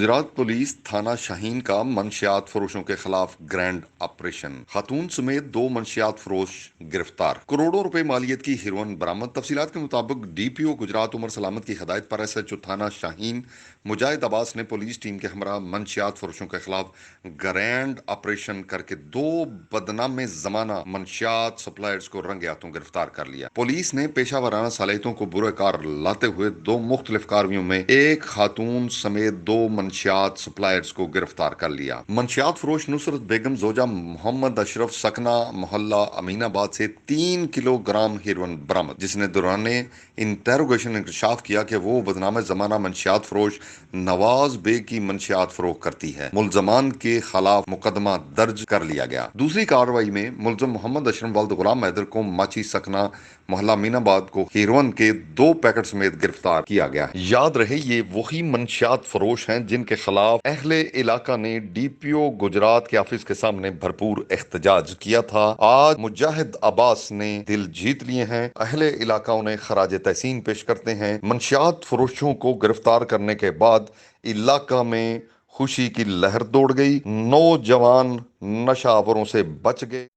Gujarat police تھانہ شاہین کا منشیات فروشوں کے خلاف گرینڈ آپریشن، خاتون سمیت 2 منشیات فروش گرفتار، کروڑوں روپے مالیت کی ہیروئن برآمد۔ تفصیلات کے مطابق ڈی پی او گجرات سلامت کی ہدایت پر ایس ایچ او تھانہ شاہین مجاہد عباس نے پولیس ٹیم کے ہمراہ منشیات فروشوں کے خلاف گرینڈ آپریشن کر کے 2 بدنام زمانہ منشیات سپلائرز کو رنگے ہاتھوں گرفتار کر لیا۔ پولیس نے پیشہ ورانہ صلاحیتوں کو بروئے کار لاتے ہوئے 2 مختلف کاروائیوں میں ایک خاتون سمیت 2 منشیات سپلائرز کو گرفتار کر لیا۔ منشیات فروش نصرت بیگم زوجہ محمد اشرف سکنہ محلہ امین آباد سے 3 کلو گرام ہیروئن برآمد، جس نے دوران انٹروگیشن انکشاف کیا کہ وہ بدنام زمانہ منشیات فروش نواز بے کی منشیات فروخت کرتی ہے۔ ملزمان کے خلاف مقدمہ درج کر لیا گیا۔ دوسری کارروائی میں ملزم محمد اشرف والد غلام حیدر کو ماچی سکنہ محلہ امین آباد کو ہیروئن کے 2 پیکٹ سمیت گرفتار کیا گیا ہے۔ یاد رہے یہ وہی منشیات فروش ہیں جن کے خلاف اہل علاقہ نے ڈی پی او گجرات کے آفس کے سامنے بھرپور احتجاج کیا تھا۔ آج مجاہد عباس نے دل جیت لیے ہیں۔ اہل علاقہ انہیں خراج تحسین پیش کرتے ہیں۔ منشیات فروشوں کو گرفتار کرنے کے بعد علاقہ میں خوشی کی لہر دوڑ گئی۔ نوجوان نشہ آوروں سے بچ گئے۔